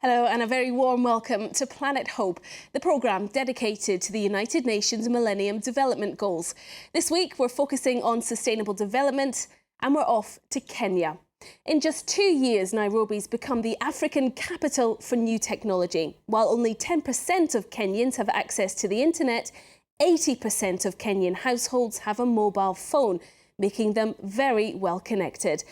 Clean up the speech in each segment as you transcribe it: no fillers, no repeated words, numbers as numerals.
Hello and a very warm welcome to Planet Hope, the programme dedicated to the United Nations Millennium Development Goals. This week we're focusing on sustainable development and we're off to Kenya. In just 2 years, Nairobi's become the African capital for new technology. While only 10% of Kenyans have access to the internet, 80% of Kenyan households have a mobile phone, making them very well connected.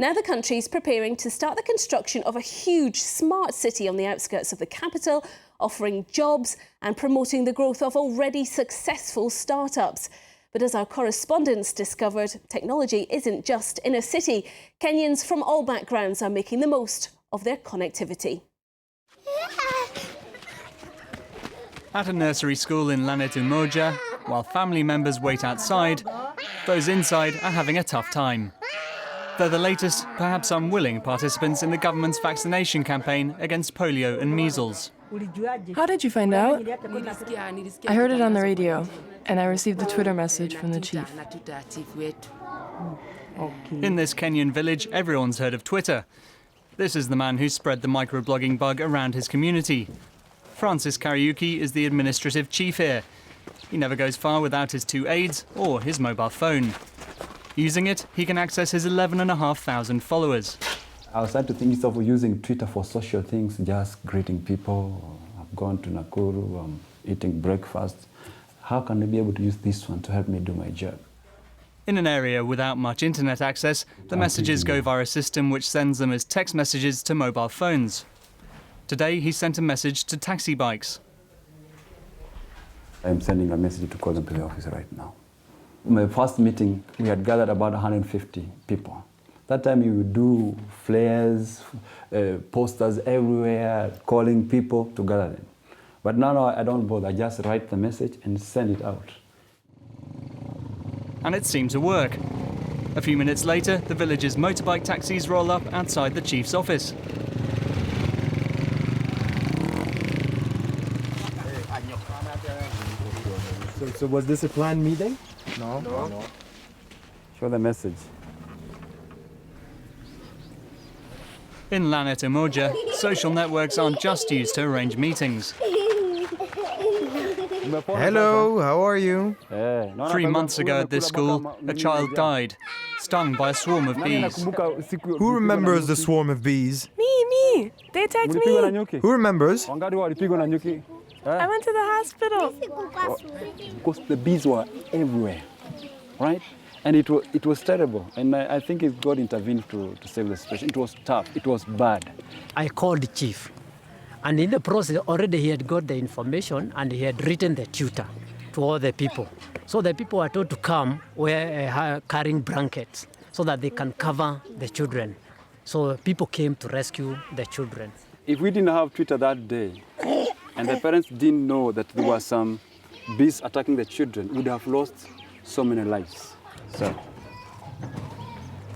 Now the country's preparing to start the construction of a huge smart city on the outskirts of the capital, offering jobs and promoting the growth of already successful startups. But as our correspondents discovered, technology isn't just in a city. Kenyans from all backgrounds are making the most of their connectivity. At a nursery school in Lanet Umoja, while family members wait outside, those inside are having a tough time. They're the latest, perhaps unwilling, participants in the government's vaccination campaign against polio and measles. How did you find out? I heard it on the radio, and I received a Twitter message from the chief. In this Kenyan village, everyone's heard of Twitter. This is the man who spread the microblogging bug around his community. Francis Kariuki is the administrative chief here. He never goes far without his 2 aides or his mobile phone. Using it, he can access his 11,500 followers. I started to think of using Twitter for social things, just greeting people. I've gone to Nakuru, I'm eating breakfast. How can I be able to use this one to help me do my job? In an area without much internet access, the messages go via a system which sends them as text messages to mobile phones. Today, he sent a message to taxi bikes. I'm sending a message to call them to the office right now. My first meeting, we had gathered about 150 people. That time you would do flyers, posters everywhere, calling people to gather them. But now I don't bother, I just write the message and send it out. And it seemed to work. A few minutes later, the village's motorbike taxis roll up outside the chief's office. So was this a planned meeting? No. Show the message. In Lanet Umoja, social networks aren't just used to arrange meetings. Hello, how are you? 3 months ago at this school, a child died, stung by a swarm of bees. Who remembers the swarm of bees? Me! They attacked me! Who remembers? I went to the hospital. Because the bees were everywhere, right? And it was terrible. And I think God intervened to save the situation. It was tough, it was bad. I called the chief. And in the process, already he had got the information and he had written the tutor to all the people. So the people were told to come carrying blankets so that they can cover the children. So people came to rescue the children. If we didn't have Twitter that day, and the parents didn't know that there were some bees attacking the children, we would have lost so many lives. So.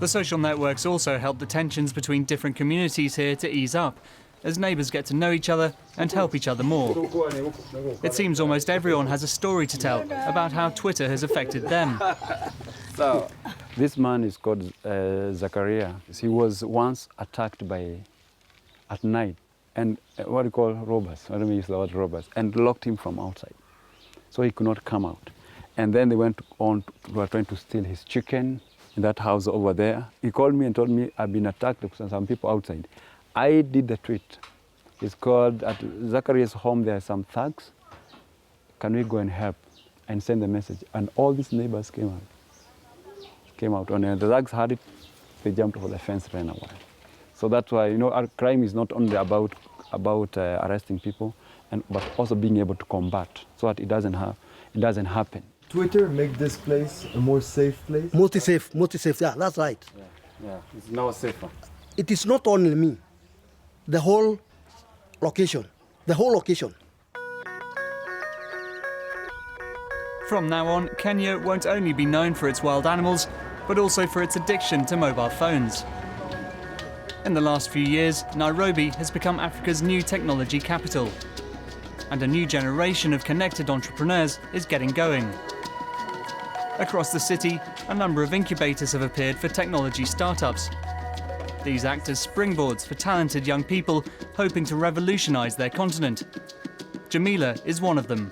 The social networks also help the tensions between different communities here to ease up, as neighbours get to know each other and help each other more. It seems almost everyone has a story to tell about how Twitter has affected them. So, this man is called Zachariah. He was once attacked at night, and what do you call robbers? I don't use the word robbers, and locked him from outside, so he could not come out. And then they went on, were trying to steal his chicken in that house over there. He called me and told me, I've been attacked by some people outside. I did the tweet. It's called, at Zachariah's home, there are some thugs. Can we go and help? And send the message. And all these neighbors came out. When the thugs heard it, they jumped over the fence, ran away. So that's why, our crime is not only about arresting people, but also being able to combat so that it doesn't happen. Twitter make this place a more safe place? Multi-safe, yeah, that's right. Yeah, it's now safer. It is not only me, the whole location. From now on, Kenya won't only be known for its wild animals, but also for its addiction to mobile phones. In the last few years, Nairobi has become Africa's new technology capital. And a new generation of connected entrepreneurs is getting going. Across the city, a number of incubators have appeared for technology startups. These act as springboards for talented young people hoping to revolutionise their continent. Jamila is one of them.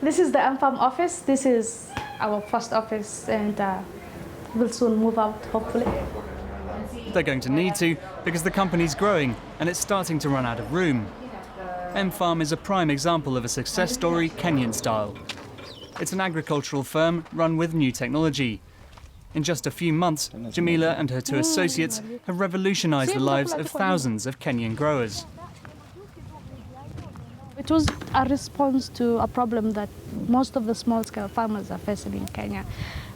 This is the MFARM office. This is our first office, and we'll soon move out, hopefully. They're going to need to because the company's growing and it's starting to run out of room. MFARM is a prime example of a success story Kenyan style. It's an agricultural firm run with new technology. In just a few months, Jamila and her 2 associates have revolutionised the lives of thousands of Kenyan growers. It was a response to a problem that most of the small-scale farmers are facing in Kenya,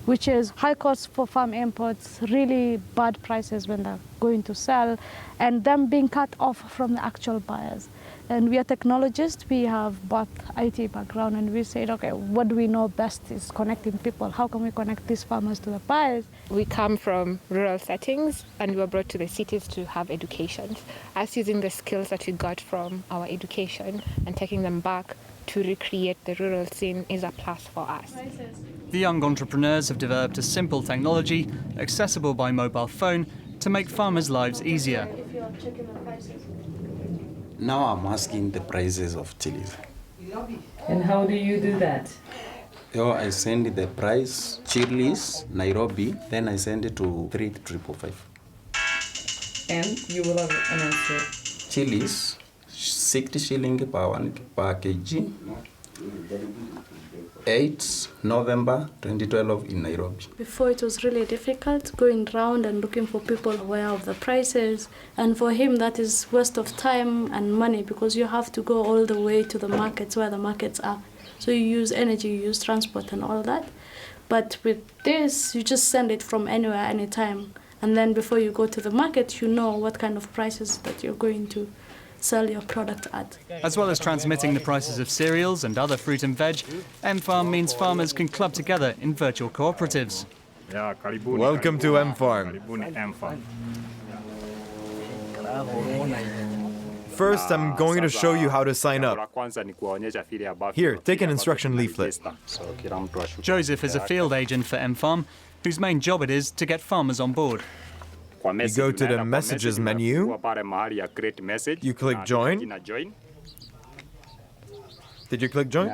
which is high costs for farm imports, really bad prices when they're going to sell, and them being cut off from the actual buyers. And we are technologists, we have both IT background, and we said, okay, what do we know best is connecting people. How can we connect these farmers to the buyers? We come from rural settings and we were brought to the cities to have education. Us using the skills that we got from our education and taking them back to recreate the rural scene is a plus for us. The young entrepreneurs have developed a simple technology, accessible by mobile phone, to make farmers' lives easier. Now I'm asking the prices of chilies. And how do you do that? I send the price, chilies, Nairobi, then I send it to 3,555. And you will have an answer. Chilies, 60 shillings per kg. 8 November 2012 in Nairobi. Before it was really difficult going round and looking for people aware of the prices, and for him that is waste of time and money because you have to go all the way to the markets where the markets are. So you use energy, you use transport and all that. But with this, you just send it from anywhere, anytime. And then before you go to the market, you know what kind of prices that you're going to sell your product at. As well as transmitting the prices of cereals and other fruit and veg, MFARM means farmers can club together in virtual cooperatives. Welcome to MFARM. First, I'm going to show you how to sign up. Here, take an instruction leaflet. Joseph is a field agent for MFARM, whose main job it is to get farmers on board. You go to the Messages menu, you click Join. Did you click Join?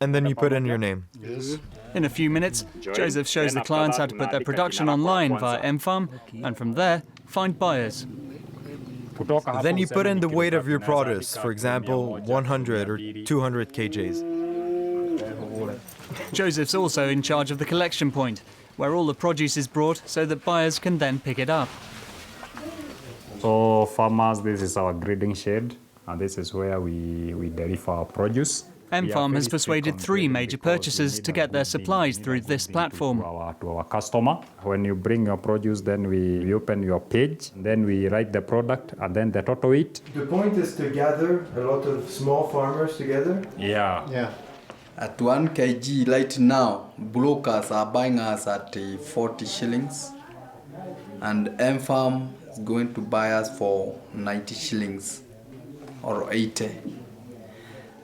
And then you put in your name. In a few minutes, Joseph shows the clients how to put their production online via MFARM, and from there, find buyers. Then you put in the weight of your produce, for example, 100 or 200 kgs. Joseph's also in charge of the collection point, where all the produce is brought so that buyers can then pick it up. So farmers, this is our grading shed, and this is where we deliver our produce. MFARM has persuaded 3 major purchasers to get their supplies through this platform. To our customer. When you bring your produce, then we open your page, then we write the product, and then the total weight. The point is to gather a lot of small farmers together? Yeah. At 1 kg right now, brokers are buying us at 40 shillings, and MFARM is going to buy us for 90 shillings or 80.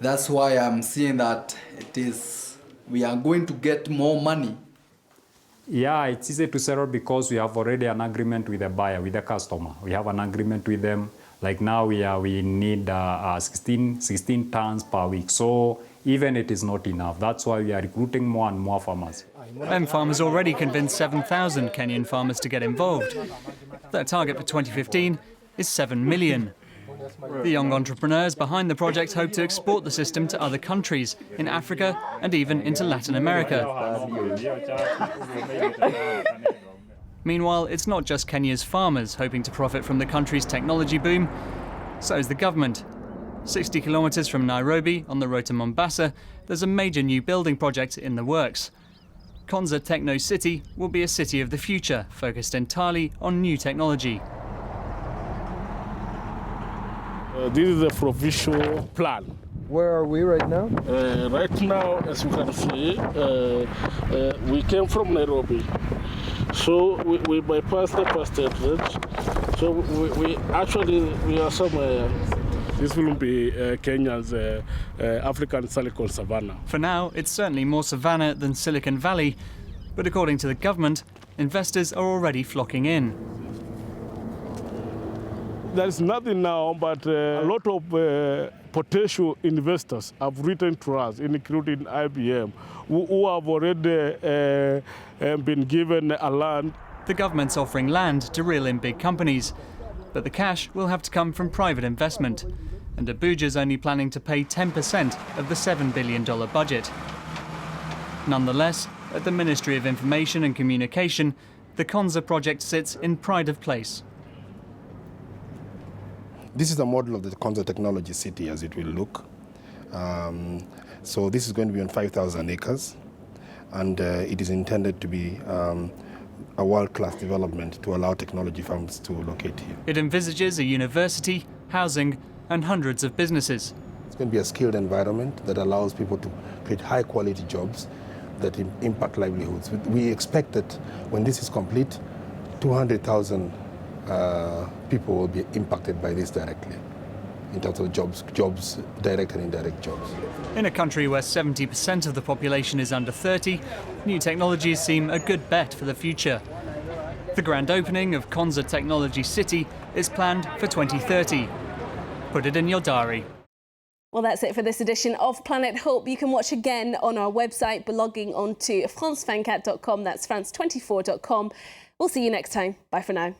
That's why I'm seeing that we are going to get more money. Yeah, it's easy to settle because we have already an agreement with the buyer, with the customer. We have an agreement with them. Like now we need 16 tons per week. So even it is not enough. That's why we are recruiting more and more farmers. MFARM has already convinced 7,000 Kenyan farmers to get involved. Their target for 2015 is 7 million. The young entrepreneurs behind the project hope to export the system to other countries, in Africa and even into Latin America. Meanwhile, it's not just Kenya's farmers hoping to profit from the country's technology boom, so is the government. 60 kilometres from Nairobi, on the road to Mombasa, there's a major new building project in the works. Konza Techno City will be a city of the future, focused entirely on new technology. This is a provincial plan. Where are we right now? Right now, as you can see, we came from Nairobi. So we bypassed the first entrance. So we are somewhere. This will be Kenya's African Silicon Savannah. For now, it's certainly more savannah than Silicon Valley, But according to the government, investors are already flocking in. There's nothing now, but a lot of potential investors have written to us, including IBM, who have already been given a land. The government's offering land to reel in big companies, but the cash will have to come from private investment. And Abuja's only planning to pay 10% of the $7 billion budget. Nonetheless, at the Ministry of Information and Communication, the Konza project sits in pride of place. This is a model of the Konza Technology City as it will look. So this is going to be on 5,000 acres, and it is intended to be a world-class development to allow technology firms to locate here. It envisages a university, housing, and hundreds of businesses. It's going to be a skilled environment that allows people to create high-quality jobs that impact livelihoods. We expect that when this is complete, 200,000 people will be impacted by this directly, in terms of jobs, direct and indirect jobs. In a country where 70% of the population is under 30, new technologies seem a good bet for the future. The grand opening of Konza Technology City is planned for 2030. Put it in your diary. Well, that's it for this edition of Planet Hope. You can watch again on our website by logging on to france24.com. That's france24.com. We'll see you next time. Bye for now.